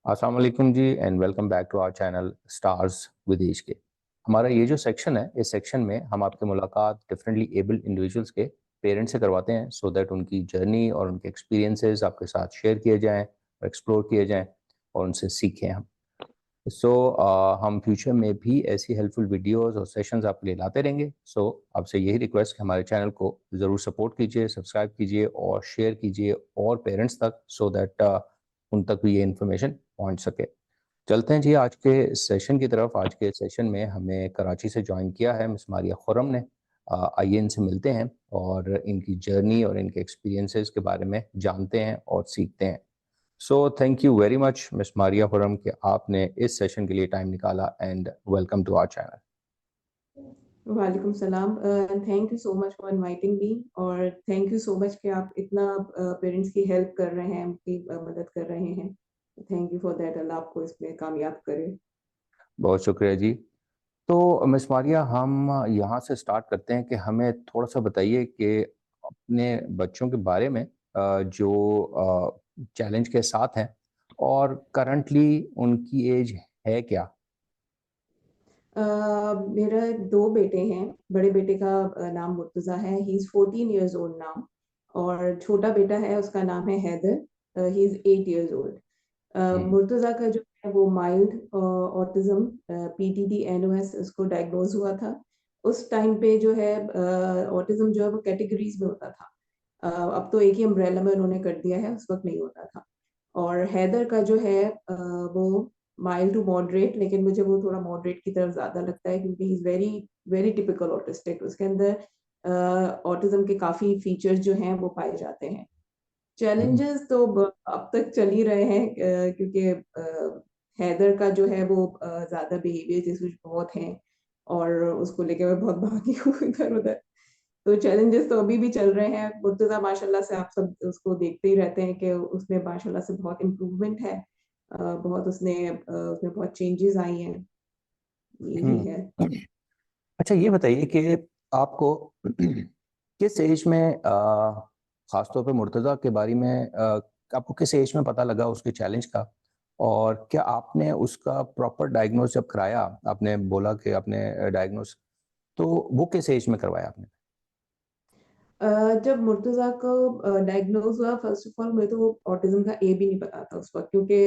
अस्सलाम वालेकुम जी and welcome back to our channel stars with एज के। हमारा ये जो सेक्शन है, इस सेक्शन में हम आपकी मुलाकात डिफरेंटली एबल्ड इंडिविजुअल्स के पेरेंट्स से करवाते हैं सो दैट उनकी जर्नी और उनके एक्सपीरियंसेस आपके साथ शेयर किए जाएं और एक्सप्लोर किए जाएं और उनसे सीखें हम। हम फ्यूचर में भी ऐसी हेल्पफुल वीडियोस और सेशंस आपके लिए लाते रहेंगे। आपसे यही रिक्वेस्ट कि हमारे चैनल को ज़रूर सपोर्ट कीजिए, सब्सक्राइब कीजिए और शेयर कीजिए और पेरेंट्स तक सो दैट उन तक भी ये इन्फॉर्मेशन पहुंच सके। चलते हैं जी आज के सेशन की तरफ। आज के सेशन में हमें कराची से ज्वाइन किया है मिस मारिया खुर्रम ने। आइए इनसे मिलते हैं और इनकी जर्नी और इनके एक्सपीरियंसेस के बारे में जानते हैं और सीखते हैं। Thank you very much miss Maria Khurram कि आपने इस सेशन के लिए टाइम निकाला and welcome to our channel. वालेकुम सलाम। Thank you so much for inviting me और थैंक यू सो मच कि आप इतना पेरेंट्स की हेल्प कर रहे हैं, उनकी मदद कर रहे हैं। Thank you for that. Allah आपको इसमें कामयाब करे। बहुत शुक्रिया जी। तो मिस मारिया, हम यहाँ से स्टार्ट करते हैं कि हमें थोड़ा सा बताइए कि अपने बच्चों के बारे में जो चैलेंज के साथ हैं और करंटली उनकी एज है क्या? मेरा 2 बेटे हैं। बड़े बेटे का नाम मुर्तज़ा है, he is 14 years old now. और छोटा बेटा है, उसका नाम है Haider, he is 8 years old. Hmm. Murtaza का जो है वो माइल्ड ऑटिज़्म, पीटीडी एनओएस उसको डायग्नोज़ हुआ था। उस टाइम पे जो है ऑटिज़्म जो है वो कैटेगरीज़ में होता था। अब तो एक ही अम्ब्रेला में उन्होंने कर दिया है, उस वक़्त नहीं होता था। और हैदर का जो है वो माइल्ड टू मॉडरेट, लेकिन मुझे वो थोड़ा मॉडरेट की तरफ ज़्यादा लगता है क्योंकि he is very very typical autistic. उसके अंदर ऑटिज़्म के काफ़ी फीचर्स जो हैं वो पाए जाते हैं। हम्म। चैलेंजेस तो अब तक चल ही रहे हैं, क्योंकि हैदर का जो है वो ज़्यादा बिहेवियर इश्यूज बहुत हैं और उसको लेके मैं बहुत भागी हूँ इधर-उधर। तो चैलेंजेस तो अभी भी चल रहे हैं। मुर्तज़ा माशाल्लाह से आप सब उसको देखते ही रहते हैं कि उसमें माशाल्लाह से बहुत इम्प्रूवमेंट है। बहुत उसमें बहुत चेंजेस आई हैं। यही हम्म। है। अच्छा, ये बताइए कि आपको किस एज में खासतौर पे मुर्तज़ा के बारे में आपको किस एज में पता लगा उसके चैलेंज का? और क्या आपने उसका प्रॉपर डायग्नोस जब कराया, आपने बोला कि आपने डायग्नोस, तो वो किस एज में करवाया आपने? जब मुर्तज़ा को डायग्नोज़ हुआ, फ़र्स्ट ऑफ ऑल मुझे तो ऑटिज़्म का ए भी नहीं पता था उस वक़्त, क्योंकि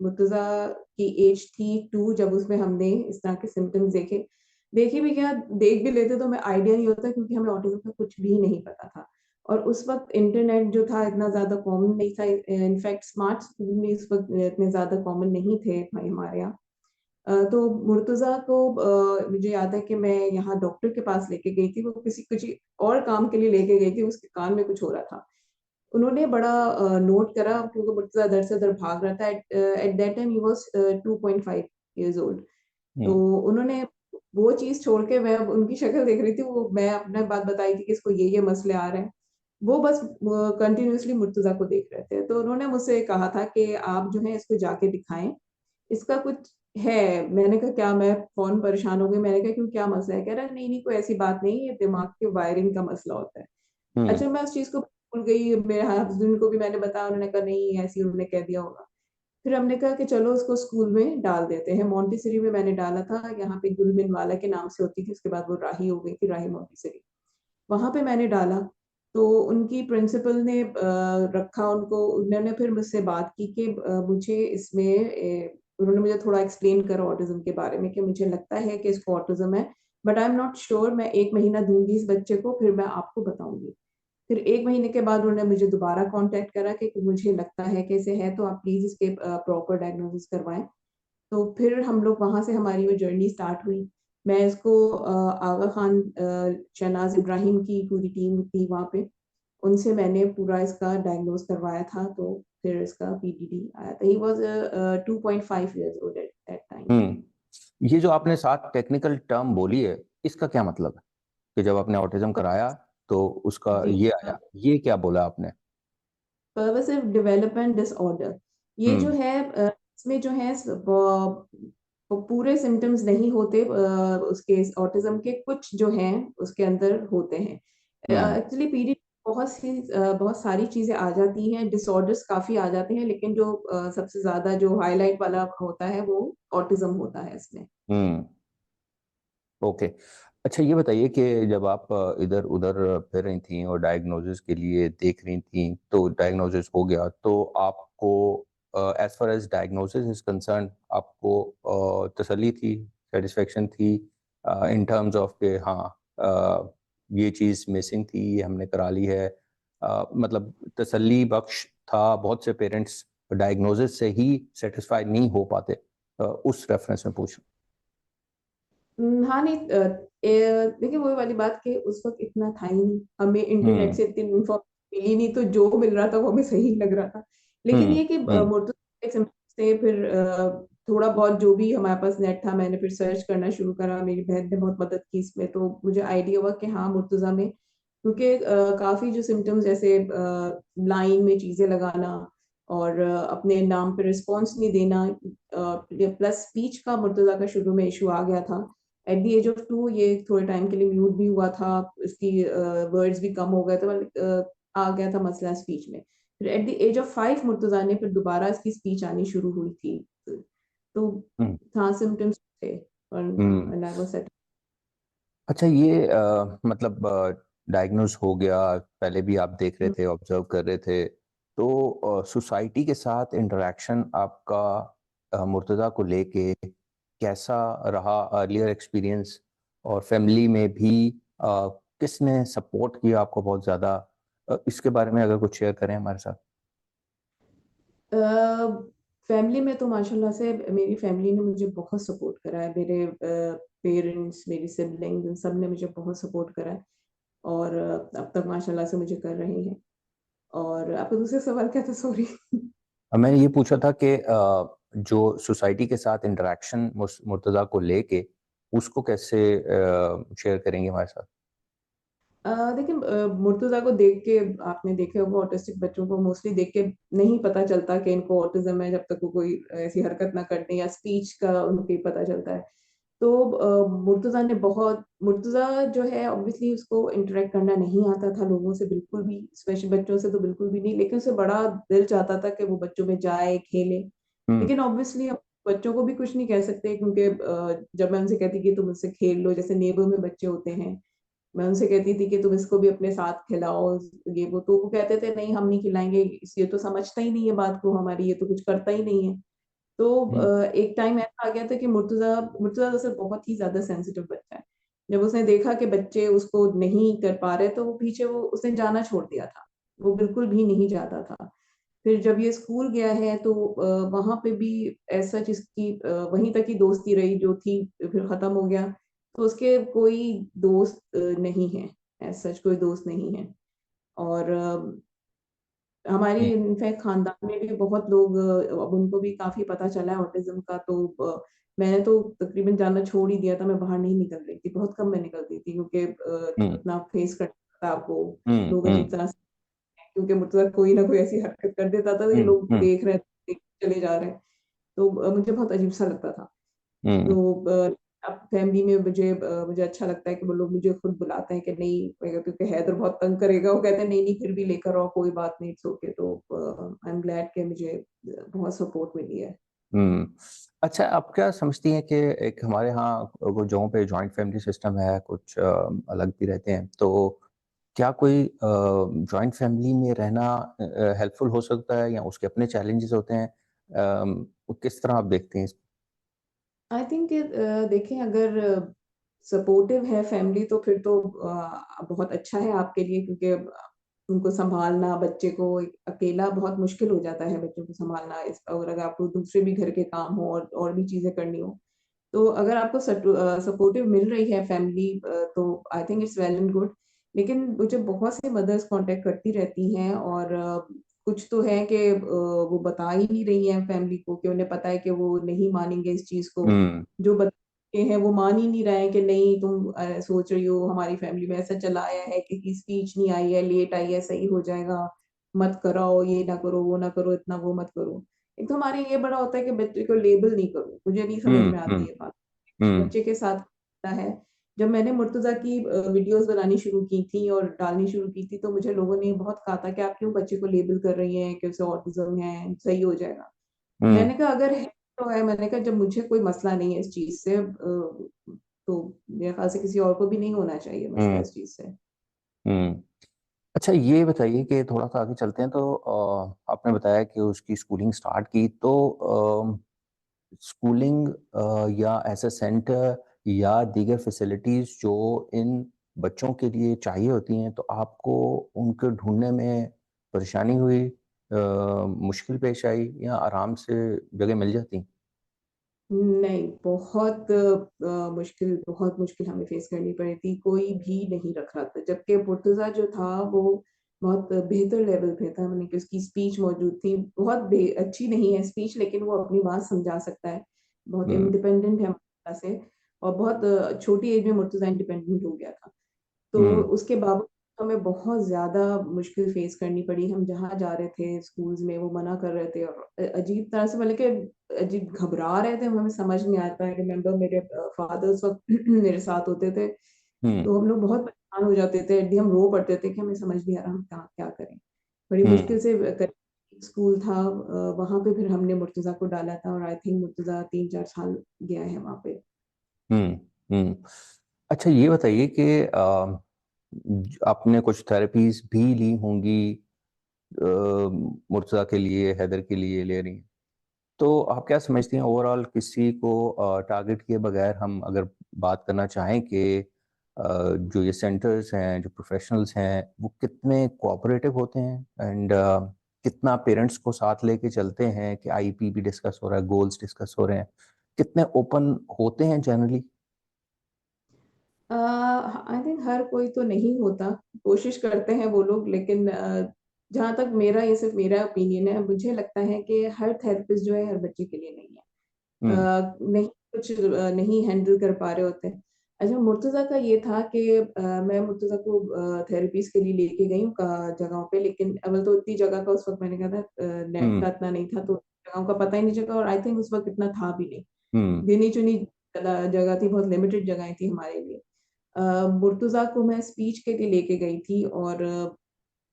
मुर्तज़ा की एज थी 2 जब उसमें हमने इस तरह के सिम्पटम्स देखे। देखे भी क्या, देख भी लेते तो हमें आइडिया नहीं होता क्योंकि हमें ऑटिज़्म का कुछ भी नहीं पता था। और उस वक़्त इंटरनेट जो था इतना ज़्यादा कॉमन नहीं था, इनफैक्ट स्मार्टफ़ोन भी उस वक़्त इतने ज़्यादा कॉमन नहीं थे भाई हमारे यहाँ। तो मुर्तज़ा को मुझे याद है कि मैं यहाँ डॉक्टर के पास लेके गई थी, वो किसी और काम के लिए लेके गई थी, उसके कान में कुछ हो रहा था। उन्होंने बड़ा नोट करा क्योंकि मुर्तज़ा इधर से उधर भाग रहा था। Eight that time he was 2.5 years old. तो हुँ। उन्होंने वो चीज़ छोड़ के, मैं अब उनकी शक्ल देख रही थी, वो मैं अपना बात बताई थी कि इसको ये मसले आ रहे हैं। वो बस कंटिन्यूअसली मुर्तज़ा को देख रहे थे। तो उन्होंने मुझसे कहा था कि आप जो है इसको जाके दिखाएँ, इसका कुछ है। मैंने कहा क्या? मैं फ़ौरन परेशान हो गई। मैंने कहा क्यों, क्या मसला है? कह रहा है नहीं-नहीं कोई ऐसी बात नहीं है, ये दिमाग के वायरिंग का मसला होता है। हुँ। अच्छा, मैं उस चीज़ को भूल गई। मेरे हस्बैंड को भी मैंने बताया, उन्होंने कहा नहीं ऐसे ही उन्होंने कह दिया होगा। फिर हमने कहा कि चलो उसको स्कूल में डाल देते हैं। मोंटेसरी में मैंने डाला था, यहाँ पे गुलमिनवाला के नाम से होती थी, उसके बाद वो राही हो गई थी, राही मोंटेसरी। वहाँ पे मैंने डाला, तो उनकी प्रिंसिपल ने रखा उनको। उन्होंने फिर मुझसे बात की कि मुझे इसमें उन्होंने मुझे थोड़ा एक्सप्लेन करा ऑटिज़्म के बारे में कि मुझे लगता है कि इसको ऑटिज़्म है, but I am not sure. मैं 1 महीना दूँगी इस बच्चे को, फिर मैं आपको बताऊँगी। फिर 1 महीने के बाद उन्होंने मुझे दोबारा कॉन्टैक्ट करा कि मुझे लगता है कि इसे है, तो आप प्लीज़ इसके प्रॉपर डायग्नोसिस करवाएँ। तो फिर हम लोग वहाँ से हमारी वो जर्नी स्टार्ट हुई। मैं इसको आगा खान, शहनाज़ इब्राहिम की पूरी टीम थी वहाँ पे, उनसे मैंने पूरा इसका डायग्नोज़ करवाया था, तो फिर इसका पीडीडी आया था। He was 2.5 years old at that time. हुँ। ये जो आपने साथ टेक्निकल टर्म बोली है, इसका क्या मतलब है? कि जब आपने ऑटिज़्म कराया तो उसका जी, ये आया, ये क्या बोला आपने? पर्वसिव डेवलपमेंट डिसऑर्डर। ये जो हुँ। है इसमें जो है पूरे सिम्पटम्स नहीं होते, उसके ऑटिज़्म के कुछ जो हैं उसके अंदर होते हैं। हुँ। एक्चुअली पीडी बहुत सारी चीजें आ जाती हैं, डिसऑर्डर्स काफी आ जाते हैं, लेकिन जो सबसे ज्यादा जो हाईलाइट वाला होता है वो ऑटिज्म होता है इसमें। हम्म। ओके। अच्छा ये बताइए कि जब आप इधर उधर फिर रही थी और डायग्नोसिस के लिए देख रही थी, तो डायग्नोसिस हो गया तो आपको as far as diagnosis is concern आपको तसल्ली थी, सेटिस्फेक्शन थी इन टर्म्स ऑफ के हाँ ये चीज़ मिसिंग थी, ये हमने करा ली है, मतलब तसल्ली बख्श था? बहुत से पेरेंट्स डायग्नोसिस से ही सेटिस्फाइड नहीं हो पाते, उस रेफरेंस में पूछ। हाँ नहीं, देखिए वही वाली बात कि उस वक्त इतना था ही नहीं, हमें इंटरनेट हम्म। से इतनी इन्फॉर्मेशन मिली नहीं, तो जो मिल रहा था वो हमें सही लग रहा था। लेकिन हम्म। ये कि हम्म। मुर्तजा से फिर थोड़ा बहुत जो भी हमारे पास नेट था, मैंने फिर सर्च करना शुरू करा, मेरी बहन ने बहुत मदद की इसमें, तो मुझे आइडिया हुआ कि हाँ मुर्तजा में, क्योंकि काफी जो सिम्टम्स जैसे लाइन में चीजें लगाना और अपने नाम पे रिस्पॉन्स नहीं देना, प्लस स्पीच का मुर्तजा का शुरू में इशू आ गया था। एट द एज ऑफ 2 ये थोड़े टाइम के लिए म्यूट भी हुआ था, इसकी वर्ड्स भी कम हो गए थे, मतलब आ गया था मसला स्पीच में। फिर at the age of 5 Murtaza ने फिर दोबारा इसकी स्पीच आनी शुरू हुई थी। तो हम्म। हाँ सिम्टम्स थे, हम्म। और आई वाज सेट। अच्छा ये मतलब डायग्नोज हो गया, पहले भी आप देख रहे थे, ऑब्जर्व कर रहे थे, तो सोसाइटी के साथ इंटरेक्शन आपका मुर्तज़ा को लेके कैसा रहा, अर्लियर एक्सपीरियंस? और फैमिली में भी किसने सपोर्ट किया आपको बहुत ज़्यादा? इसके बारे में अगर कुछ शेयर करें हमारे साथ। फैमिली में तो माशाल्लाह से मेरी फैमिली ने मुझे बहुत सपोर्ट करा है, मेरे पेरेंट्स, मेरी सिबलिंग्स, सब ने मुझे बहुत सपोर्ट करा है, और अब तक माशाल्लाह से मुझे कर रहे हैं। और आपका दूसरा सवाल क्या था, सॉरी? मैंने ये पूछा था कि जो सोसाइटी के साथ इंटरेक्शन मुर्तज़ा को लेके उसको कैसे शेयर करेंगे हमारे साथ? देखिए, मुर्तज़ा को देख के, आपने देखे होगा ऑटिस्टिक बच्चों को मोस्टली देख के नहीं पता चलता कि इनको ऑटिज्म है, जब तक वो कोई ऐसी हरकत ना करते या स्पीच का उनके पता चलता है। तो मुर्तज़ा जो है ऑब्वियसली उसको इंटरेक्ट करना नहीं आता था लोगों से बिल्कुल भी, स्पेशली बच्चों से तो बिल्कुल भी नहीं, लेकिन उसे बड़ा दिल चाहता था कि वो बच्चों में जाए, खेले। हम्म। लेकिन ऑब्वियसली हम बच्चों को भी कुछ नहीं कह सकते, क्योंकि जब मैं उनसे कहती कि तुम मुझसे खेल लो, जैसे नेबर में बच्चे होते हैं, मैं उनसे कहती थी कि तुम इसको भी अपने साथ खिलाओ, ये वो, तो वो कहते थे नहीं हम नहीं खिलाएँगे, ये तो समझता ही नहीं है बात को हमारी, ये तो कुछ करता ही नहीं है। तो हम्म। एक टाइम ऐसा आ गया था कि मुर्तज़ा मुर्तज़ा जैसे बहुत ही ज़्यादा सेंसिटिव बच्चा है। जब उसने देखा कि बच्चे उसको नहीं कर पा रहे, तो वो पीछे, वो उसने जाना छोड़ दिया था। वो बिल्कुल भी नहीं जाता था। फिर जब ये स्कूल गया है तो वहाँ पे भी एज़ सच इसकी वहीं तक ही दोस्ती रही जो थी, फिर खत्म हो गया। तो उसके कोई दोस्त नहीं है, एज़ सच कोई दोस्त नहीं है। और हमारी हम्म। इनफैक्ट खानदान में भी बहुत लोग, अब उनको भी काफ़ी पता चला है ऑटिज़्म का, तो मैंने तो तकरीबन जाना छोड़ ही दिया था, मैं बाहर नहीं निकल रही थी, बहुत कम मैं निकलती थी, क्योंकि हम्म। उतना फेस करना था आपको, हम्म। लोग अजीब हम्म। तरह से, क्योंकि मुझसे कोई ना कोई ऐसी हरकत कर देता था कि हम्म। लोग हम्म। देख रहे हैं, देख चले जा रहे हैं, तो मुझे बहुत अजीब-सा लगता था। हम्म। तो अब फैमिली में मुझे अच्छा लगता है कि वो लोग मुझे खुद बुलाते हैं कि नहीं, क्योंकि हैदर बहुत तंग करेगा, वो कहते हैं नहीं, नहीं फिर भी लेकर आओ, कोई बात नहीं, इट्स ओके। तो आई एम ग्लैड कि मुझे बहुत सपोर्ट मिली है। हम्म। अच्छा आप क्या समझती हैं कि एक हमारे यहाँ कुछ जगहों पे जॉइंट फैमिली सिस्टम है, कुछ अलग भी रहते हैं, तो क्या कोई जॉइंट फैमिली में रहना हेल्पफुल हो सकता है या उसके अपने चैलेंजेस होते हैं? वो किस तरह आप देखते हैं आई थिंक देखें, अगर सपोर्टिव है फैमिली तो फिर तो बहुत अच्छा है आपके लिए, क्योंकि उनको सँभालना, बच्चे को अकेला बहुत मुश्किल हो जाता है बच्चों को सँभालना, और अगर आपको दूसरे भी घर के काम हो और भी चीज़ें करनी हो। तो अगर आपको सपोर्टिव मिल रही है फैमिली, तो I think it's well and good. लेकिन मुझे बहुत सी मदर्स कॉन्टैक्ट करती रहती हैं, और कुछ तो है कि वो बता ही नहीं रही हैं फैमिली को, कि उन्हें पता है कि वो नहीं मानेंगे इस चीज़ को। इसको? जो बच्चे हैं वो मान ही नहीं रहे हैं कि नहीं, तुम सोच रही हो हमारी फैमिली में ऐसा चला आया है कि स्पीच नहीं आई है, लेट आई है, सही हो जाएगा, मत कराओ, ये ना करो, वो ना करो, इतना वो मत करो। एक तो हमारे ये बड़ा होता है कि बच्चे को लेबल नहीं करो, मुझे नहीं समझ हुँ, में आती हुँ, ये बात। हुँ, बच्चे के साथ होता है, जब मैंने मुर्तज़ा की वीडियोस बनानी शुरू की थी और डालनी शुरू की थी, तो मुझे लोगों ने बहुत कहा था कि आप क्यों बच्चे को लेबल कर रही हैं कि उसे ऑटिज़्म है, सही हो जाएगा। हुँ, मैंने कहा अगर है तो है, मैंने कहा जब मुझे कोई मसला नहीं है इस चीज़ से, तो मेरे ख्याल से किसी और को भी नहीं होना चाहिए मसला हुँ, इस चीज़ से। हुँ। अच्छा, ये बताइए कि थोड़ा-सा आगे चलते हैं, तो आपने बताया कि उसकी स्कूलिंग स्टार्ट की, तो स्कूलिंग या ऐसा सेंटर या दीगर फैसिलिटीज़ जो इन बच्चों के लिए चाहिए होती हैं, तो आपको उनको ढूँढने में परेशानी हुई, मुश्किल पेश आई या आराम से जगह मिल जाती? नहीं, बहुत मुश्किल हमें फ़ेस करनी पड़ी थी, कोई भी नहीं रख रहा था। जबकि मुर्तज़ा जो था वो बहुत बेहतर लेवल पे था, माने कि उसकी स्पीच मौजूद थी। बहुत बे अच्छी नहीं है स्पीच, लेकिन वो अपनी बात समझा सकता है। बहुत हुँ, इंडिपेंडेंट है मुर्तज़ा से, और बहुत छोटी एज में मुर्तज़ा इंडिपेंडेंट हो गया था। तो हुँ, उसके बावजूद हमें बहुत ज़्यादा मुश्किल फ़ेस करनी पड़ी। हम जहाँ जा रहे थे स्कूल्स में वो मना कर रहे थे, और अजीब तरह से, मतलब कि अजीब घबरा रहे थे, हमें समझ नहीं आता। आई रिमेंबर मेरे फादर उस वक़्त मेरे साथ होते थे, हुँ, तो हम लोग बहुत परेशान हो जाते थे। एट द हम रो पड़ते थे कि हमें समझ नहीं आ रहा हम क्या क्या करें। बड़ी हुँ, मुश्किल से स्कूल था, वहाँ पे फिर हमने मुर्तज़ा को डाला था, और आई थिंक मुर्तज़ा 3-4 साल गया है वहाँ पे। हुँ, हुँ। अच्छा, ये बताइए कि आपने कुछ थेरेपीज़ भी ली होंगी, मुर्तज़ा के लिए, हैदर के लिए ले रही हैं। तो आप क्या समझती हैं ओवरऑल, किसी को टारगेट किए बगैर हम अगर बात करना चाहें कि जो ये सेंटर्स हैं, जो प्रोफ़ेशनल्स हैं, वो कितने कोऑपरेटिव होते हैं एंड कितना पेरेंट्स को साथ लेके चलते हैं कि आईपी भी डिस्कस हो रहा है, गोल्स डिस्कस हो रहे हैं, कितने ओपन होते हैं जनरली? आई थिंक हर कोई तो नहीं होता, कोशिश करते हैं वो लोग, लेकिन जहाँ तक मेरा, ये सिर्फ़ मेरा ओपिनियन है, मुझे लगता है कि हर थेरेपिस्ट जो है हर बच्चे के लिए नहीं है। हुँ, नहीं कुछ नहीं हैंडल कर पा रहे होते हैं। अच्छा, मुर्तज़ा का ये था कि मैं मुर्तज़ा को थेरेपीज़ के लिए लेके गई हूँ जगहों पे, लेकिन अव्वल तो इतनी जगह का उस वक़्त मैंने कहा था, नेट हुँ, का इतना नहीं था, तो जगहों का पता ही नहीं चला, और आई थिंक उस वक़्त इतना था भी नहीं। हुँ, गिनी-चुनी जगह थी, बहुत लिमिटेड जगहें थी हमारे लिए। मुर्तज़ा को मैं स्पीच के लिए लेके गई थी, और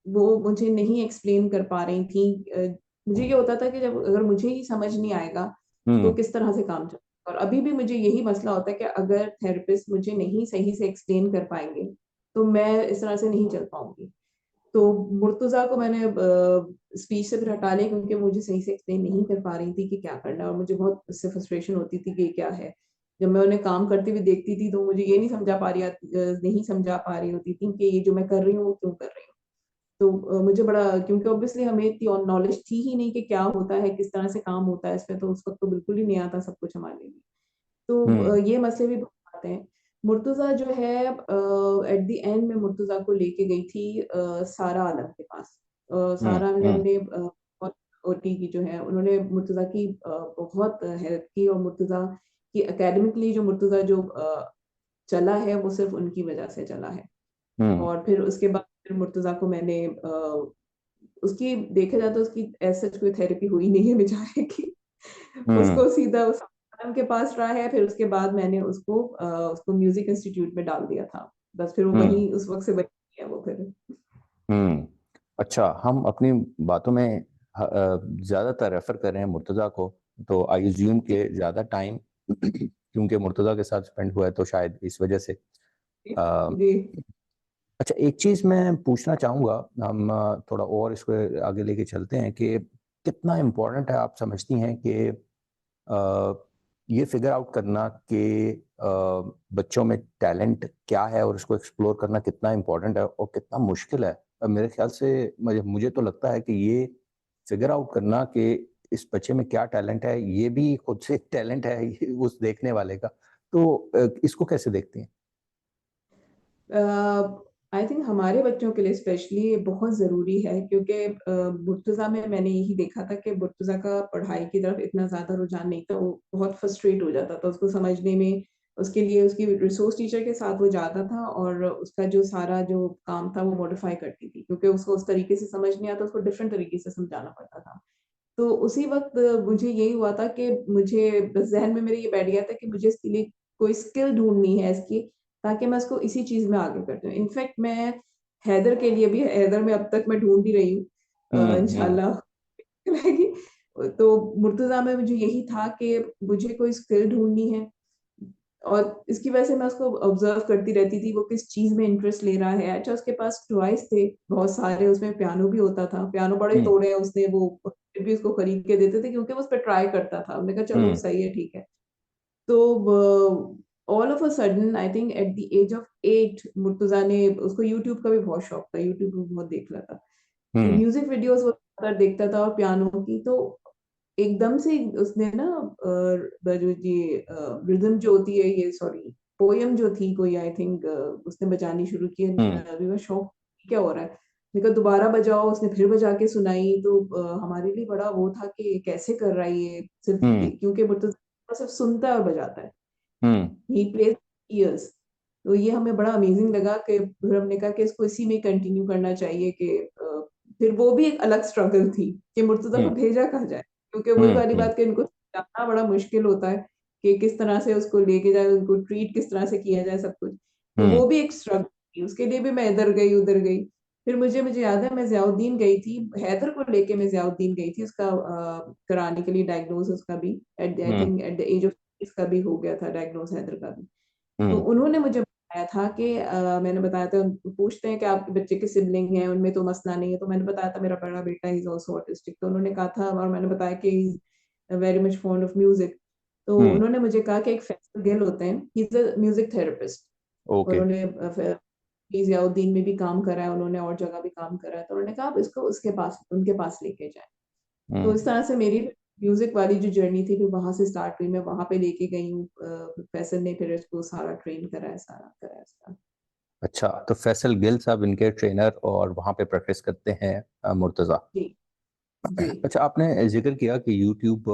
वो मुझे नहीं एक्सप्लेन कर पा रही थी। मुझे ये होता था कि जब अगर मुझे ही समझ नहीं आएगा, तो हुँ, किस तरह से काम चलेगा। और अभी भी मुझे यही मसला होता है कि अगर थेरेपिस्ट मुझे नहीं सही से एक्सप्लेन कर पाएँगे, तो मैं इस तरह से नहीं चल पाऊँगी। तो मुर्तज़ा को मैंने स्पीच से फिर हटा लिया, क्योंकि मुझे सही से एक्सप्लेन नहीं कर पा रही थी कि क्या करना है, और मुझे बहुत इससे फ्रस्ट्रेशन होती थी कि ये क्या है। जब मैं उन्हें काम करते हुए देखती थी, तो मुझे ये नहीं समझा पा रही होती थी कि ये जो मैं कर रही हूँ, वो क्यों कर रही हूँ। तो मुझे बड़ा, क्योंकि ऑब्वियसली हमें इतनी और नॉलेज थी ही नहीं कि क्या होता है, किस तरह से काम होता है इसमें, तो उस वक़्त तो बिल्कुल ही नहीं आता सब कुछ हमारे लिए। तो हुँ, ये मसले भी बहुत आते हैं। मुर्तज़ा जो है, एट द एंड मैं मुर्तज़ा को लेके गई थी सारा आलम के पास। हुँ, सारा हुँ, आलम ने बहुत ओटी की जो है, उन्होंने मुर्तज़ा की बहुत हेल्प की, और मुर्तज़ा की एकेडमिकली जो मुर्तज़ा जो चला है, वो सिर्फ़ उनकी वज़ह से चला है। हुँ, और फिर उसके बाद फिर मुर्तज़ा को मैंने उसकी देखा जाए तो उसकी एज़ सच कोई थेरेपी हुई नहीं है बेचारे की। हुँ, उसको सीधा उस मैडम के पास रहा है, फिर उसके बाद मैंने उसको म्यूज़िक इंस्टीट्यूट में डाल दिया था। बस फिर वो हुँ। वहीं उस वक़्त से वहीं है वो फिर। हुँ। अच्छा, हम अपनी बातों में ज़्यादातर रेफ़र कर रहे हैं मुर्तज़ा को, तो आई अज़्यूम जी, कि ज़्यादा टाइम क्योंकि मुर्तज़ा के साथ स्पेंड हुआ है, तो शायद इस वजह से। जी, अ, जी। अच्छा, एक चीज़ मैं पूछना चाहूँगा, हम थोड़ा और इसको आगे लेके चलते हैं कि कितना इम्पोर्टेंट है आप समझती हैं कि अ, ये फ़िगर आउट करना कि बच्चों में टैलेंट क्या है और उसको एक्सप्लोर करना कितना इम्पोर्टेंट है और कितना मुश्किल है। मेरे ख़्याल से मुझे मुझे तो लगता है कि ये फ़िगर आउट करना कि इस बच्चे में क्या टैलेंट है, ये भी खुद से एक टैलेंट है ये उस देखने वाले का। तो इसको कैसे देखती हैं? आई थिंक हमारे बच्चों के लिए स्पेशली ये बहुत ज़रूरी है, क्योंकि मुर्तज़ा में मैंने यही देखा था कि मुर्तज़ा का पढ़ाई की तरफ इतना ज़्यादा रुझान नहीं था, वो बहुत फ्रस्ट्रेट हो जाता था उसको समझने में। उसके लिए उसकी रिसोर्स टीचर के साथ वो जाता था, और उसका जो सारा जो काम था वो मॉडिफ़ाई करती थी, क्योंकि उसको उस तरीके से समझ नहीं आता, उसको डिफरेंट तरीके से समझाना पड़ता था। तो उसी वक़्त मुझे यही हुआ था कि मुझे बस ज़हन में मेरे ये बैठ गया था कि मुझे इसके लिए कोई स्किल ढूँढनी है इसकी, ताकि मैं उसको इसी चीज में आगे करती हूँ। इनफैक्ट मैं हैदर के लिए भी, हैदर में अब तक मैं ढूंढ ही रही हूँ, हम्म इंशाल्लाह मिलेगी। तो मुर्तजा में मुझे यही था कि मुझे कोई स्किल ढूंढनी है, और इसकी वजह से मैं उसको ऑब्जर्व करती रहती थी वो किस चीज में इंटरेस्ट ले रहा है। अच्छा, उसके पास टॉयज थे बहुत सारे, उसमें पियानो भी होता था, पियानो बड़े हम्म तोड़े हैं उसने, वो फिर भी उसको खरीद के देते थे क्योंकि वो उस पर ट्राई करता था। हमने कहा चलो हम्म सही है, ठीक है। तो all of a sudden I think at the age of 8 Murtaza ने, उसको यूट्यूब का भी बहुत शौक था, यूट्यूब में बहुत देख रहा था, तो हम्म म्यूजिक वीडियोस वो ज्यादातर देखता था और पियानो की। तो एकदम से उसने ना जो ये रिदम जो होती है, ये सॉरी पोयम जो थी कोई, आई थिंक उसने बजानी शुरू की। हम्म अभी मैं शौक क्या हो रहा है, मैंने कहा दोबारा बजाओ, उसने फिर बजा के सुनाई। तो हमारे लिए बड़ा वो था कि ये कैसे कर रहा है ये, सिर्फ हम्म क्योंकि मुर्तजा सिर्फ सुनता है और बजाता है, हम्म ही प्लेज ईयर्स। तो ये हमें बड़ा अमेजिंग लगा कि फिर हमने कहा कि इसको इसी में कंटिन्यू करना चाहिए कि फिर वो भी एक अलग स्ट्रगल थी कि मुर्तजा को हम्म भेजा कहाँ जाए, क्योंकि वही हम्म वाली हम्म बात कि इनको जाना बड़ा मुश्किल होता है कि किस तरह से उसको लेके जाए, उनको ट्रीट किस तरह से किया जाए, सब कुछ। तो हम्म वो भी एक स्ट्रगल थी, उसके लिए भी मैं इधर गई उधर गई। फिर मुझे याद है मैं जियाउद्दीन गई थी, हैदर को लेके मैं जियाउद्दीन गई थी उसका कराने के लिए डायग्नोज, उसका भी at I hmm think at the age of, इसका भी हो गया था डायग्नोज हैदर का भी। तो हम्म उन्होंने मुझे बताया था कि मैंने बताया था, पूछते हैं कि आपके बच्चे के सिबलिंग हैं, उनमें तो मसला नहीं है, तो मैंने बताया था मेरा बड़ा बेटा इज आल्सो ऑटिस्टिक। तो उन्होंने कहा था, और मैंने बताया कि is very much fond of music. तो हम्म उन्होंने मुझे कहा कि एक फैसल गिल होते हैं, he is a music therapist. Okay. उन्होंने जियाउद्दीन में भी काम करा है उन्होंने, और जगह भी काम करा है। तो उन्होंने कहा आप इसको उसके पास, उनके पास लेके जाए। तो इस हम्म तरह से मेरी म्यूजिक वाली जो जर्नी थी फिर वहां से स्टार्ट हुई, मैं वहां पे लेके गई हूँ। प्रोफेसर ने फिर इसको सारा ट्रेन करा है, सारा करा है इसका। अच्छा, तो फैसल गिल साहब इनके ट्रेनर और वहाँ पे प्रैक्टिस करते हैं मुर्तज़ा। जी जी। अच्छा, आपने जिक्र किया कि यूट्यूब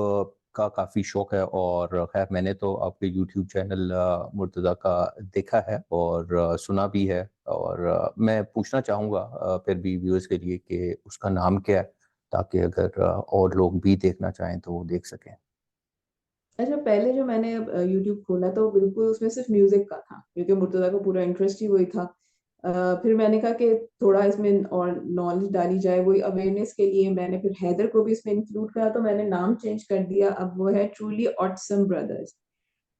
का काफ़ी शौक है, और खैर मैंने तो आपके यूट्यूब चैनल मुर्तज़ा का देखा है और सुना भी है, और मैं पूछना चाहूँगा फिर भी व्यूअर्स के लिए कि उसका नाम क्या है, ताकि अगर और लोग भी देखना चाहें तो वो देख सकें। अच्छा, पहले जो मैंने यूट्यूब खोला तो बिल्कुल उसमें सिर्फ म्यूजिक का था, क्योंकि मुर्तजा को पूरा इंटरेस्ट ही वही था। फिर मैंने कहा कि थोड़ा इसमें और नॉलेज डाली जाए, वही अवेयरनेस के लिए मैंने फिर हैदर को भी इसमें इंक्लूड करा। तो मैंने नाम चेंज कर दिया, अब वो है ट्रूली ऑटसम ब्रदर्स।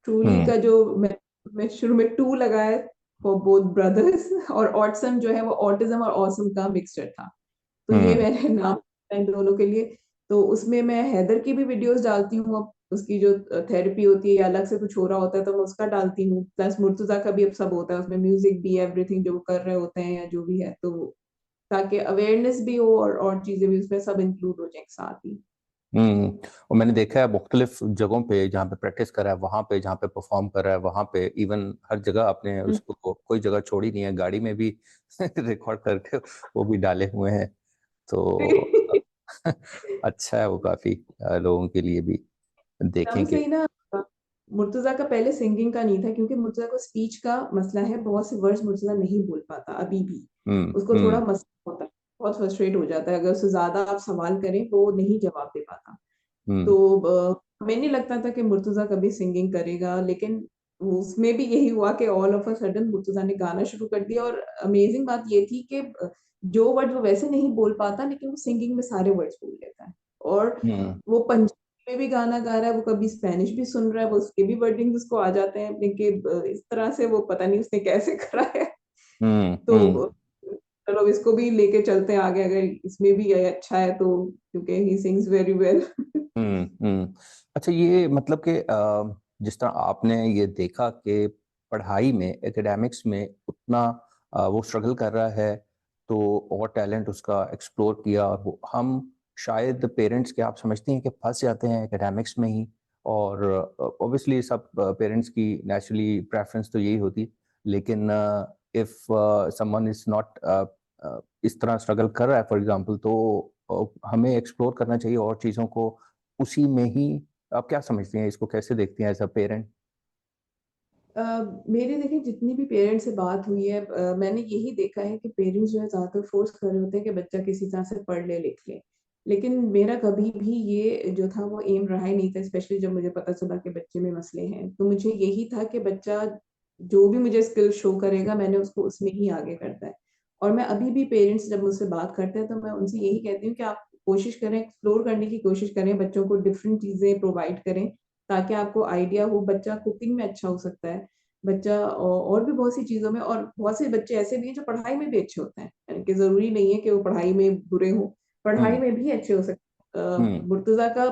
ट्रूली हम्म का जो मैं शुरू में टू लगाया फॉर बोथ ब्रदर्स, और ऑटसम जो है वो ऑटिज्म और ऑसम का मिक्सचर था। तो ये हम्म मैंने नाम रखा इन दोनों के लिए। तो उसमें मैं हैदर की भी वीडियोस डालती हूँ, अब उसकी जो थेरेपी होती है या अलग से कुछ हो रहा होता है तो मैं उसका डालती हूँ, प्लस मुर्तजा का भी अब सब होता है उसमें, म्यूजिक भी, एवरीथिंग जो वो कर रहे होते हैं या जो भी है, तो ताकि अवेयरनेस भी हो और चीजें भी उसमें सब इंक्लूड हो जाए एक साथ ही। हम्म। और मैंने देखा है मुख्तलिफ जगहों पे जहाँ पे प्रैक्टिस करा है, वहाँ पे जहाँ पे परफॉर्म करा है, वहाँ पे इवन हर जगह आपने हम्म। उसको कोई जगह छोड़ी नहीं है, गाड़ी में भी रिकॉर्ड करके वो भी डाले हुए हैं। तो अच्छा है वो काफी लोगों के लिए भी एकदम से देखेंगे। ही ना, मुर्तजा का पहले सिंगिंग का नहीं था, क्योंकि मुर्तजा को स्पीच का मसला है, बहुत से वर्ड्स मुर्तजा नहीं बोल पाता अभी भी, उसको थोड़ा हम्म मसला होता है, बहुत फ्रस्ट्रेट हो जाता है, अगर उससे ज्यादा आप सवाल करें तो वो नहीं जवाब दे पाता। हम्म तो हमें नहीं लगता था कि मुर्तजा कभी सिंगिंग करेगा, लेकिन उसमें भी यही हुआ कि all of a sudden Murtaza ने गाना शुरू कर दिया। और अमेजिंग बात ये थी कि जो वर्ड वो वैसे नहीं बोल पाता, लेकिन वो सिंगिंग में सारे वर्ड्स बोल लेता है। और हम्म वो पंजाबी में भी गाना गा रहा है, वो कभी स्पेनिश भी सुन रहा है, वो उसके भी वर्डिंग्स उसको आ जाते हैं, लेकिन इस तरह से वो पता नहीं उसने कैसे करा है। हम्म तो चलो इसको भी लेके चलते हैं आगे, अगर इसमें भी ये अच्छा है तो, क्योंकि ही सिंग्स वेरी वेल। अच्छा, ये मतलब कि जिस तरह आपने ये देखा कि पढ़ाई में, एकेडमिक्स में उतना वो स्ट्रगल कर रहा है, तो और टैलेंट उसका एक्सप्लोर किया, और वो हम शायद पेरेंट्स के, आप समझते हैं कि फंस जाते हैं एकेडमिक्स में ही, और ऑब्वियसली सब पेरेंट्स की नेचुरली प्रेफरेंस तो यही होती, लेकिन इफ समवन इज नॉट इस तरह स्ट्रगल कर रहा है फॉर एग्जांपल, तो हमें एक्सप्लोर करना चाहिए और चीज़ों को उसी में ही। आप क्या समझती हैं, इसको कैसे देखती हैं एज अ पेरेंट? मेरे देखिए जितनी भी पेरेंट्स से बात हुई है, मैंने यही देखा है कि पेरेंट्स जो है ज्यादातर फोर्स कर रहे होते हैं कि बच्चा किसी तरह से पढ़ ले लिख ले। लेकिन मेरा कभी भी ये जो था वो एम रहा ही नहीं था, स्पेशली जब मुझे पता चला कि बच्चे में मसले हैं। तो मुझे यही था कि बच्चा जो भी मुझे स्किल शो करेगा मैंने उसको उसमें ही आगे करता है। और मैं अभी भी पेरेंट्स जब मुझसे बात करते हैं तो मैं उनसे यही कहती हूँ कि आप कोशिश करें, एक्सप्लोर करने की कोशिश करें, बच्चों को डिफरेंट चीज़ें प्रोवाइड करें, ताकि आपको आइडिया हो। बच्चा कुकिंग में अच्छा हो सकता है, बच्चा और भी बहुत सी चीज़ों में, और बहुत से बच्चे ऐसे भी हैं जो पढ़ाई में भी अच्छे होते हैं, यानी कि ज़रूरी नहीं है कि वो पढ़ाई में बुरे हों, पढ़ाई हुँ, में भी अच्छे हो सकते हैं। हुँ, मुर्तज़ा का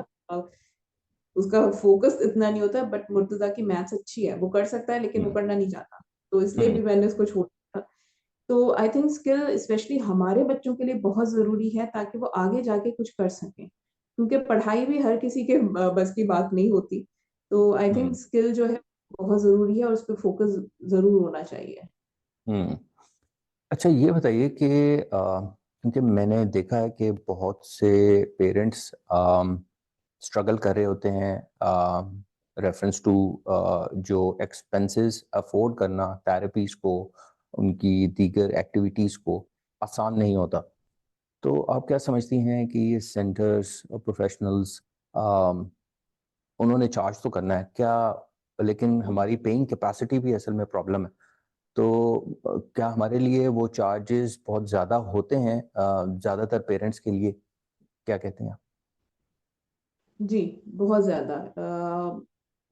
उसका फ़ोकस इतना नहीं होता, बट मुर्तज़ा की मैथ्स अच्छी है, वो कर सकता है लेकिन वो हुँ, करना नहीं चाहता, तो इसलिए हुँ, भी मैंने उसको छोड़ दिया। तो आई थिंक स्किल स्पेशली हमारे बच्चों के लिए बहुत ज़रूरी है ताकि वो आगे जाके कुछ कर सकें, क्योंकि पढ़ाई भी हर किसी के बस की बात नहीं होती। तो आई थिंक हुँ, स्किल जो है बहुत ज़रूरी है और उस पे फ़ोकस ज़रूर होना चाहिए। हुँ। अच्छा ये बताइए कि क्योंकि मैंने देखा है कि बहुत से पेरेंट्स स्ट्रगल कर रहे होते हैं रेफरेंस टू जो एक्सपेंसेस अफोर्ड करना थेरेपीज़ को, उनकी दीगर एक्टिविटीज़ को आसान नहीं होता। तो आप क्या समझती हैं कि ये सेंटर्स और प्रोफेशनल्स अम, उन्होंने चार्ज तो करना है, क्या लेकिन हमारी पेइंग कैपेसिटी भी असल में प्रॉब्लम है। तो क्या हमारे लिए वो चार्जेज़ बहुत ज़्यादा होते हैं ज़्यादातर पेरेंट्स के लिए? क्या कहते हैं आप? जी, बहुत ज़्यादा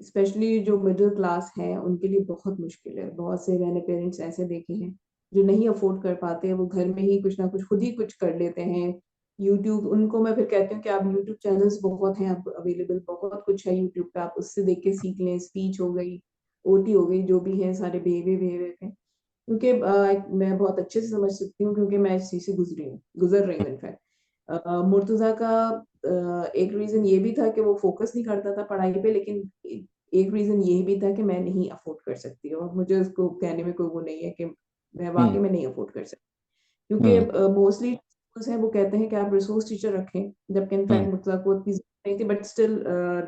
स्पेशली जो मिडल क्लास हैं, उनके लिए बहुत मुश्किल है। बहुत से मैंने पेरेंट्स ऐसे देखे हैं, जो नहीं अफ़ोर्ड कर पाते हैं, वो घर में ही कुछ ना कुछ खुद ही कुछ कर लेते हैं। यूट्यूब उनको मैं फिर कहती हूँ कि आप यूट्यूब चैनल्स बहुत हैं अब अवेलेबल, बहुत कुछ है यूट्यूब पे, आप उससे देख के सीख लें। स्पीच हो गई, ओटी हो गई, जो भी है सारे बिहेवियर के। क्योंकि मैं बहुत अच्छे से समझ सकती हूँ क्योंकि मैं इस चीज़ से गुज़र रही हूँ इनफैक्ट। मुर्तज़ा का एक रीज़न ये भी था कि वो फ़ोकस नहीं करता था पढ़ाई पे, लेकिन एक रीज़न ये भी था कि मैं नहीं अफ़ोर्ड कर सकती, और मुझे उसको कहने में कोई वो नहीं है कि मैं वाक़ई हुँ, में नहीं अफ़ोर्ड कर सकती। क्योंकि हुँ, मोस्टली स्कूल्स हैं वो कहते हैं कि आप रिसोर्स टीचर रखें, जबकि हुँ, इनफैक्ट मुर्तज़ा को उतनी ज़रूरत नहीं थी, बट स्टिल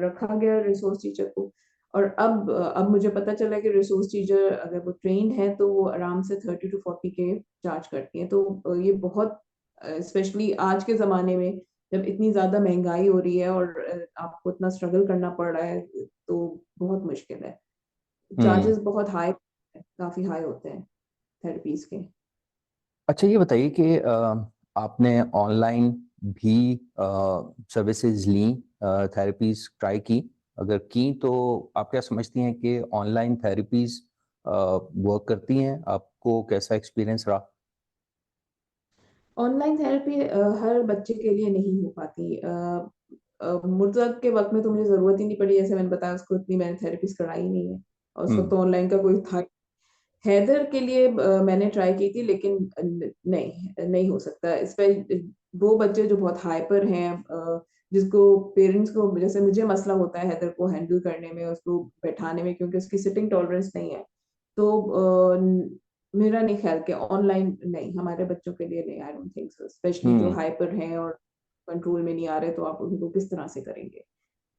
रखा गया रिसोर्स टीचर को। और अब मुझे पता चला कि रिसोर्स टीचर अगर वो ट्रेन्ड है तो वो आराम से 30 टू 40 के चार्ज करती हैं। तो ये बहुत स्पेशली आज के ज़माने में जब इतनी ज़्यादा महँगाई हो रही है और आपको इतना स्ट्रगल करना पड़ रहा है, तो बहुत मुश्किल है। हुँ। चार्जेज़ बहुत हाई, काफ़ी हाई होते हैं थेरेपीज़ के। अच्छा ये बताइए कि आपने ऑनलाइन भी सर्विसेज़ लीं थेरेपीज़ ट्राई की? अगर की तो आप क्या समझती हैं कि ऑनलाइन थेरेपीज़ वर्क करती हैं? आपको कैसा एक्सपीरियंस रहा? ऑनलाइन थेरेपी हर बच्चे के लिए नहीं हो पाती। मुर्तज़ा के वक़्त में तो मुझे ज़रूरत ही नहीं पड़ी, जैसे मैंने बताया उसको इतनी मैंने थेरेपीज़ कराई नहीं है और उस हुँ, वक़्त तो ऑनलाइन का कोई था। हैदर के लिए मैंने ट्राई की थी, लेकिन नहीं, नहीं हो सकता। वो बच्चे जो बहुत हाइपर हैं, जिसको पेरेंट्स को जैसे मुझे मसला होता है हैदर को हैंडल करने में, उसको बैठाने में, क्योंकि उसकी सिटिंग टॉलरेंस नहीं है। तो मेरा नहीं ख़्याल कि ऑनलाइन नहीं, हमारे बच्चों के लिए नहीं, I don't think so. Specially जो हुँ, हाइपर हैं और कंट्रोल में नहीं आ रहे, तो आप उनको किस तरह से करेंगे?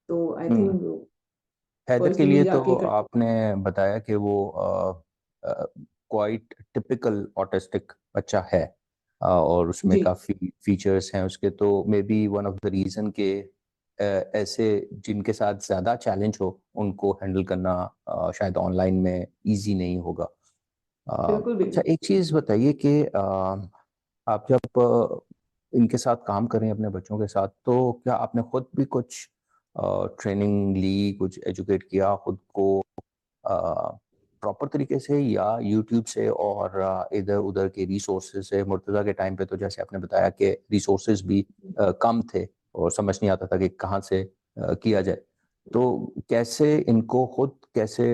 तो आई हुँ। थिंक हैदर के लिए पर्सनली तो जाके कर। आपने बताया कि वो क्वाइट टिपिकल ऑटिस्टिक बच्चा है और उसमें जी, काफ़ी फीचर्स हैं उसके, तो may be one of the reason के ऐसे जिनके साथ ज़्यादा चैलेंज हो उनको हैंडल करना शायद ऑनलाइन में ईज़ी नहीं होगा। बिल्कुल भी अच्छा नहीं। एक चीज़ बताइए कि आप जब इनके साथ काम कर रही हैं अपने बच्चों के साथ, तो क्या आपने खुद भी कुछ ट्रेनिंग ली, कुछ एजुकेट किया खुद को प्रॉपर तरीके से या यूट्यूब से और इधर-उधर के रिसोर्सेज़ से? मुर्तज़ा के टाइम पे तो जैसे आपने बताया कि रिसोर्सेज़ भी कम थे और समझ नहीं आता था कि कहाँ से किया जाए। तो कैसे इनको खुद कैसे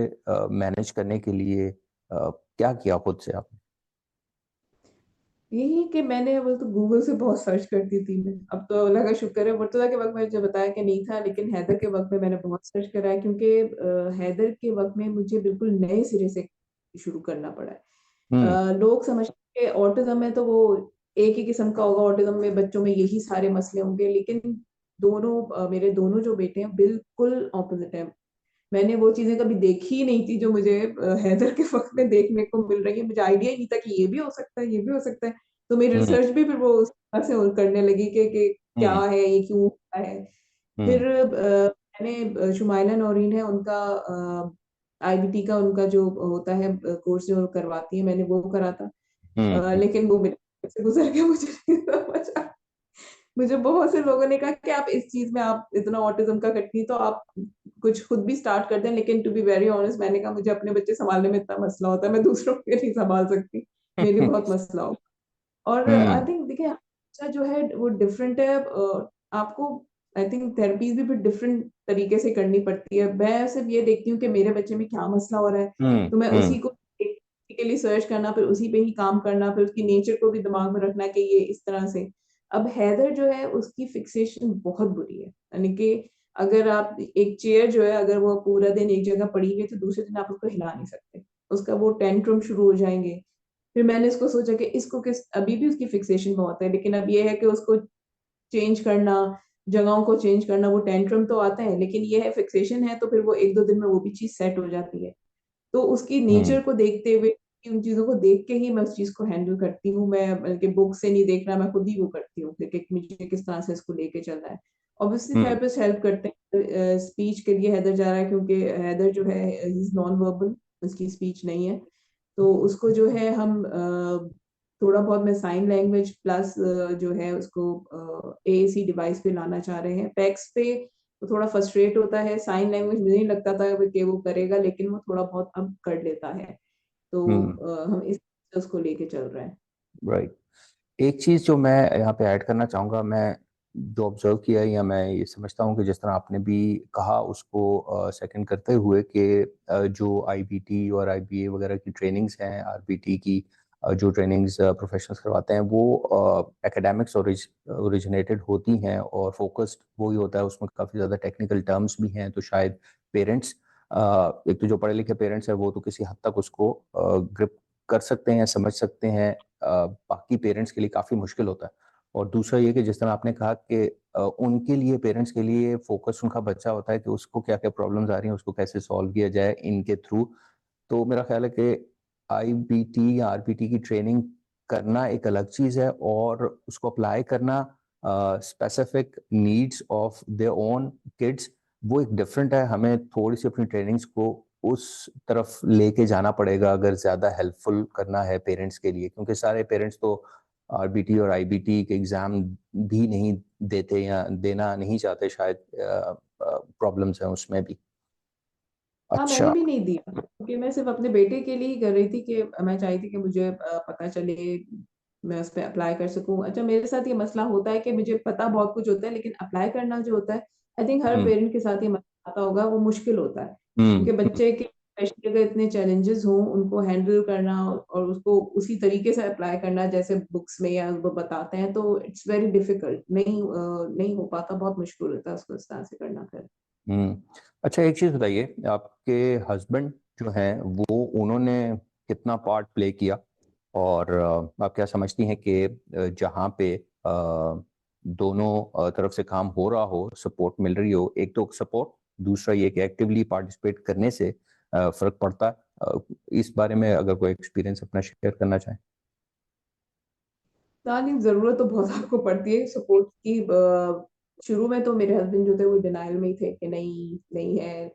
मैनेज करने के लिए क्या किया खुद से आपने? यही कि मैंने वो तो गूगल से बहुत सर्च करती थी मैं। अब तो अल्लाह का शुक्र है, मुर्तज़ा के वक़्त में मुझे बताया कि नहीं था, लेकिन हैदर के वक़्त में मैंने बहुत सर्च करा है, क्योंकि हैदर के वक़्त में मुझे बिल्कुल नए सिरे से शुरू करना पड़ा है। हुँ, लोग समझते हैं ऑटिज़्म है तो वो एक ही किस्म का होगा, ऑटिज़्म में बच्चों में यही सारे मसले होंगे, लेकिन मेरे दोनों जो बेटे हैं बिल्कुल ऑपोज़िट हैं। मैंने वो चीज़ें कभी देखी ही नहीं थी जो मुझे हैदर के वक़्त में देखने को मिल रही है। मुझे आइडिया ही नहीं था कि ये भी हो सकता है, ये भी हो सकता है। तो मेरी हुँ, रिसर्च भी फिर वो उस तरह से करने लगी कि क्या हुँ, है, ये क्यों होता है? हुँ, फिर मैंने शुमाइला नौरीन है उनका आईबीटी का उनका जो होता है कोर्स जो करवाती है, मैंने वो करा था। लेकिन वो मेरे से गुजर गया, मुझे नहीं समझ आया। मुझे बहुत से लोगों ने कहा कि आप इस चीज में आप इतना ऑटिज्म का करती हैं, तो आप कुछ खुद भी स्टार्ट कर दें, लेकिन टू बी वेरी ऑनेस्ट मैंने कहा मुझे अपने बच्चे संभालने में इतना मसला होता है, मैं दूसरों के नहीं संभाल सकती, मेरे बहुत मसला हो। और आई हम्म थिंक देखिए बच्चा जो है वो डिफरेंट है, आपको आई थिंक थेरेपीज भी डिफरेंट तरीके से करनी पड़ती है। मैं सिर्फ ये देखती हूँ कि मेरे बच्चे में क्या मसला हो रहा है, तो मैं उसी हम्म को के लिए सर्च करना, फिर उसी पे ही काम करना, फिर उसकी नेचर को भी दिमाग में रखना कि ये इस तरह से। अब हैदर जो है उसकी फिक्सेशन बहुत बुरी है, यानी कि अगर आप एक चेयर जो है अगर वो पूरा दिन एक जगह पड़ी हुई है तो दूसरे दिन आप उसको हिला नहीं सकते, उसका वो टेंट्रम शुरू हो जाएंगे। फिर मैंने इसको सोचा कि इसको किस, अभी भी उसकी फिक्सेशन बहुत है, लेकिन अब ये है कि उसको चेंज करना, जगहों को चेंज करना, वो टेंट्रम तो आता है, लेकिन ये है फिक्सेशन है, तो फिर वो एक दो दिन में वो भी चीज सेट हो जाती है। तो उसकी हम्म नेचर को देखते हुए, उन चीजों को देख के ही मैं उस चीज को हैंडल करती हूँ। मैं बल्कि बुक से नहीं देखना, मैं खुद ही वो करती हूँ कि मुझे किस तरह से इसको लेके चलना है। ऑब्वियसली हम्म थेरेपिस्ट हेल्प करते हैं, स्पीच के लिए हैदर जा रहा है क्योंकि हैदर जो है इज नॉन वर्बल, उसकी स्पीच नहीं है, तो उसको जो है हम थोड़ा बहुत मैं साइन लैंग्वेज प्लस जो है उसको एएसी डिवाइस पे लाना चाह रहे हैं। पैक्स पे तो थोड़ा फ्रस्ट्रेट होता है, साइन लैंग्वेज मुझे नहीं लगता था कि वो करेगा, लेकिन वो थोड़ा बहुत अब कर लेता है, तो हम्म हम इस उसको लेके चल रहे हैं। राइट। एक चीज जो मैं यहाँ पे ऐड करना चाहूंगा, मैं जो ऑब्जर्व किया है या मैं ये समझता हूँ कि जिस तरह आपने भी कहा उसको सेकंड करते हुए कि जो आईबीटी और आईबीए वगैरह की ट्रेनिंग्स हैं, आरबीटी की जो ट्रेनिंग्स प्रोफेशनल्स करवाते हैं वो एकेडमिक्स ओरिजिनेटेड होती हैं और फोकस्ड वही होता है, उसमें काफ़ी ज़्यादा टेक्निकल टर्म्स भी हैं, तो शायद पेरेंट्स, एक तो जो पढ़े लिखे पेरेंट्स हैं वो तो किसी हद तक उसको ग्रिप कर सकते हैं, समझ सकते हैं, बाकी पेरेंट्स के लिए काफ़ी मुश्किल होता है। और दूसरा ये कि जिस तरह आपने कहा कि उनके लिए, पेरेंट्स के लिए फोकस उनका बच्चा होता है कि उसको क्या क्या प्रॉब्लम्स आ रही हैं, उसको कैसे सॉल्व किया जाए इनके थ्रू। तो मेरा ख्याल है कि आईबीटी या आरबीटी की ट्रेनिंग करना एक अलग चीज़ है और उसको अप्लाई करना specific needs of their own kids, वो एक डिफरेंट है। हमें थोड़ी सी अपनी ट्रेनिंग्स को उस तरफ लेके जाना पड़ेगा अगर ज़्यादा हेल्पफुल करना है पेरेंट्स के लिए, क्योंकि सारे पेरेंट्स तो आरबीटी और आईबीटी के एग्ज़ाम भी नहीं देते या देना नहीं चाहते, शायद प्रॉब्लम्स हैं उसमें भी। हाँ, मैंने अच्छा। भी नहीं दिया क्योंकि मैं सिर्फ अपने बेटे के लिए ही कर रही थी कि मैं चाहती थी कि मुझे पता चले, मैं उस पे अप्लाई कर सकूँ। अच्छा, मेरे साथ ये मसला होता है कि मुझे पता बहुत कुछ होता है, लेकिन अप्लाई करना जो होता है, I think her hmm, parent के साथ ये मसला आता होगा, वो मुश्किल होता है। क्योंकि हुँ, बच्चे के स्पेशली अगर इतने चैलेंजेस हों, उनको हैंडल करना और उसको उसी तरीके से अप्लाई करना जैसे बुक्स में या वो बताते हैं, तो इट्स वेरी डिफिकल्ट, नहीं हो पाता, बहुत मुश्किल होता है उसको इस तरह से करना फिर। हुँ। अच्छा, एक चीज़ बताइए, आपके हस्बैंड जो हैं वो, उन्होंने कितना पार्ट प्ले किया? और आप क्या समझती हैं कि जहाँ पे दोनों तरफ से काम हो रहा हो, सपोर्ट मिल रही हो, एक तो सपोर्ट, दूसरा ये कि एक्टिवली पार्टिसिपेट करने से फ़र्क पड़ता है? इस बारे में अगर कोई एक्सपीरियंस अपना शेयर करना चाहें? नहीं, ज़रूरत तो बहुत आपको पड़ती है सपोर्ट की। शुरू में तो मेरे हस्बैंड जो थे वो डिनायल में ही थे कि नहीं, नहीं है।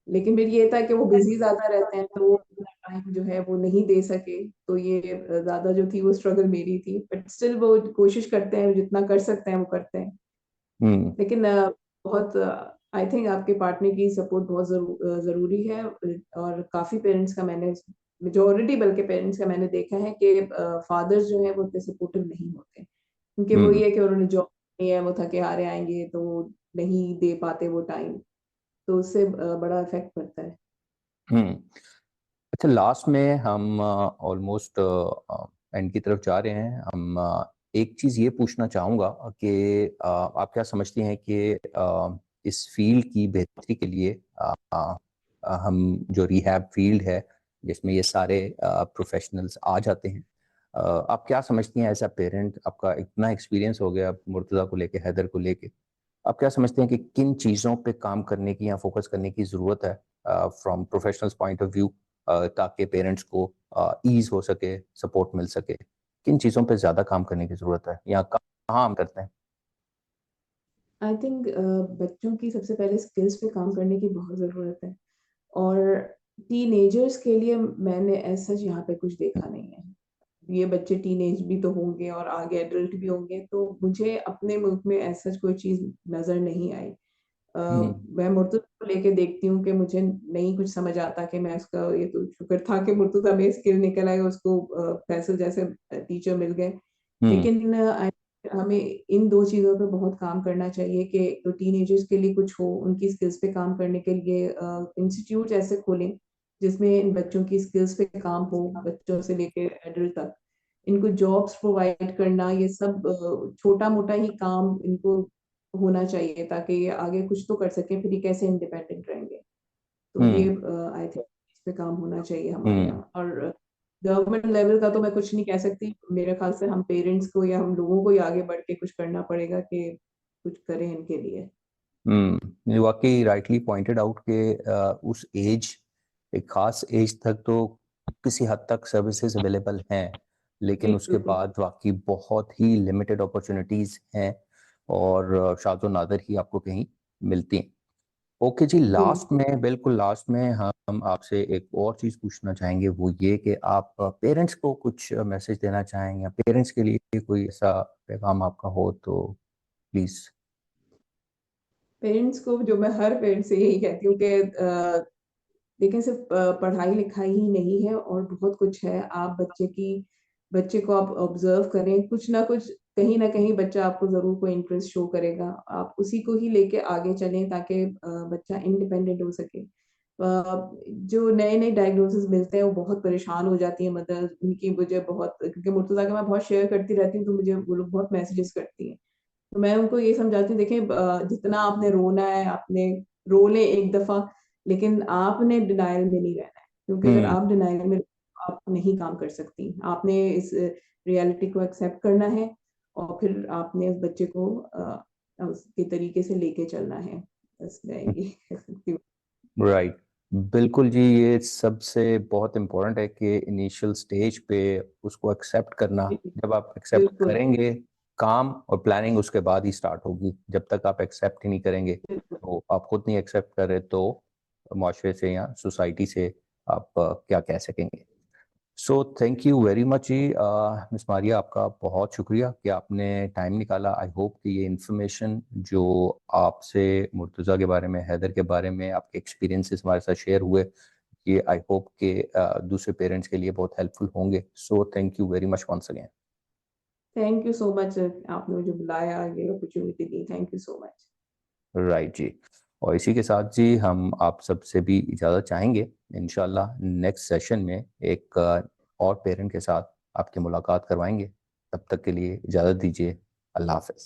लेकिन फिर ये था कि वो बिज़ी ज़्यादा रहते हैं, तो वो उतना टाइम जो है वो नहीं दे सके। तो ये ज़्यादा जो थी वो स्ट्रगल मेरी थी। बट स्टिल वो कोशिश करते हैं, जितना कर सकते हैं वो करते हैं। हुँ, लेकिन बहुत आई थिंक आपके पार्टनर की सपोर्ट बहुत ज़रूरी है। और काफ़ी पेरेंट्स का मैंने, मेजॉरिटी बल्कि पेरेंट्स का मैंने देखा है कि फादर्स जो हैं वो उतने सपोर्टिव नहीं होते। क्योंकि वो हुँ, ये है कि उन्होंने जॉब नहीं है, वो थके हारे आएँगे तो नहीं दे पाते वो टाइम, तो उससे बड़ा इफ़ेक्ट पड़ता है। हुँ। अच्छा, लास्ट में हम ऑलमोस्ट एंड की तरफ जा रहे हैं। हम एक चीज़ ये पूछना चाहूँगा कि आप क्या समझती हैं कि इस फील्ड की बेहतरी के लिए हम जो रिहैब फील्ड है जिसमें ये सारे प्रोफेशनल्स आ जाते हैं, आप क्या समझती हैं एज अ पेरेंट? आपका इतना एक्सपीरियंस हो गया मुर्तज़ा को लेके, हैदर को लेके, आप क्या समझते हैं कि किन चीज़ों पे काम करने की या फोकस करने की ज़रूरत है from professionals point of view, ताकि पेरेंट्स को ईज़ हो सके, सपोर्ट मिल सके? किन चीज़ों पे ज़्यादा काम करने की ज़रूरत है या कहाँ हम करते हैं? आई थिंक बच्चों की सबसे पहले स्किल्स पे काम करने की बहुत ज़रूरत है। और टीनेजर्स के लिए मैंने ऐसा यहाँ पे कुछ देखा नहीं है। ये बच्चे टीनेज भी तो होंगे और आगे एडल्ट भी होंगे, तो मुझे अपने मुल्क में ऐसा कोई चीज़ नज़र नहीं आई। मैं मुर्तज़ा को लेके देखती हूँ कि मुझे नहीं कुछ समझ आता कि मैं उसका ये तो शुक्र था कि मुर्तज़ा में स्किल निकल आए, उसको फैसल जैसे टीचर मिल गए। हम्म। लेकिन हमें इन 2 चीज़ों पे बहुत काम करना चाहिए कि तो टीनेजर्स के लिए कुछ हो, उनकी स्किल्स पे काम करने के लिए इंस्टीट्यूट ऐसे खोलें, जिसमें इन बच्चों की स्किल्स पे काम हो, बच्चों से लेके एडल्ट तक। इनको जॉब्स प्रोवाइड करना, ये सब छोटा-मोटा ही काम इनको होना चाहिए ताकि ये आगे कुछ तो कर सकें, फिर ये कैसे इंडिपेंडेंट रहेंगे। तो ये हम्म। आई थिंक इस पे काम होना चाहिए हमारे हम्म। यहाँ। और गवर्नमेंट लेवल का तो मैं कुछ नहीं कह सकती। मेरे ख्याल से हम पेरेंट्स को या हम लोगों को ही आगे बढ़ के कुछ करना पड़ेगा कि कुछ करें इनके लिए। ये वाकई राइटली पॉइंटेड आउट के उस एज, एक खास एज तक तो किसी हद तक सर्विसेज अवेलेबल हैं, लेकिन जी, उसके बिल्कुल। बाद वाकई बहुत ही लिमिटेड अपॉर्चुनिटीज हैं और शायद नादर ही आपको कहीं मिलती हैं। ओके जी, लास्ट बिल्कुल। में, बिल्कुल लास्ट में हम आपसे एक और चीज़ पूछना चाहेंगे, वो ये कि आप पेरेंट्स को कुछ मैसेज देना चाहें, या पेरेंट्स के लिए कोई ऐसा पैगाम आपका हो तो प्लीज़। पेरेंट्स को जो मैं हर पेरेंट्स से यही कहती हूँ कि देखिए सिर्फ पढ़ाई-लिखाई ही नहीं है और बहुत कुछ है। आप बच्चे को आप ऑब्ज़र्व करें, कुछ ना कुछ कहीं न कहीं बच्चा आपको ज़रूर कोई इंटरेस्ट शो करेगा। आप उसी को ही लेके आगे चलें ताकि बच्चा इंडिपेंडेंट हो सके। जो नए-नए डायग्नोसिस मिलते हैं, वो बहुत परेशान हो जाती है मदर, उनकी मुझे बहुत, क्योंकि मुर्तज़ा का मैं बहुत शेयर करती रहती हूँ, तो मुझे वो लोग बहुत मैसेजेस करती हैं। तो मैं उनको ये समझाती हूँ, देखिए जितना आपने रोना है, आपने रो लें एक दफ़ा, लेकिन आपने डिनायल में नहीं रहना है, क्योंकि अगर हम्म। आप डिनायल में आप नहीं काम कर सकती। आपने इस रियलिटी को एक्सेप्ट करना है और फिर आपने उस बच्चे को उसके तरीके से लेके चलना है। बस मैं यही कह सकती हूँ। राइट। बिल्कुल जी, ये सबसे बहुत इम्पोर्टेंट है कि इनिशियल स्टेज पे उसको एक्सेप्ट करना। जी, जब आप एक्सेप्ट बिल्कुल, करेंगे, काम और प्लानिंग उसके बाद ही स्टार्ट होगी। जब तक आप एक्सेप्ट ही नहीं करेंगे, बिल्कुल। तो आप खुद नहीं एक्सेप्ट कर रहे, तो माशरे से या सोसाइटी से आप क्या कह सकेंगे। So thank you very much जी, मिस मारिया, आपका बहुत शुक्रिया कि आपने टाइम निकाला। आई होप कि ये इन्फॉर्मेशन जो आपसे मुर्तज़ा के बारे में, हैदर के बारे में आपके एक्सपीरियंसेस हमारे साथ शेयर हुए, ये आई होप कि दूसरे पेरेंट्स के लिए बहुत हेल्पफुल होंगे। So thank you very much once again. Thank you so much, आपने मुझे बुलाया, ये अपॉर्च्युनिटी दी। Thank you so much. Right जी। और इसी के साथ जी हम आप सबसे भी इजाज़त चाहेंगे। इंशाल्लाह नेक्स्ट सेशन में एक और पेरेंट के साथ आपकी मुलाकात करवाएंगे। तब तक के लिए इजाज़त दीजिए। अल्लाह हाफ़िज़।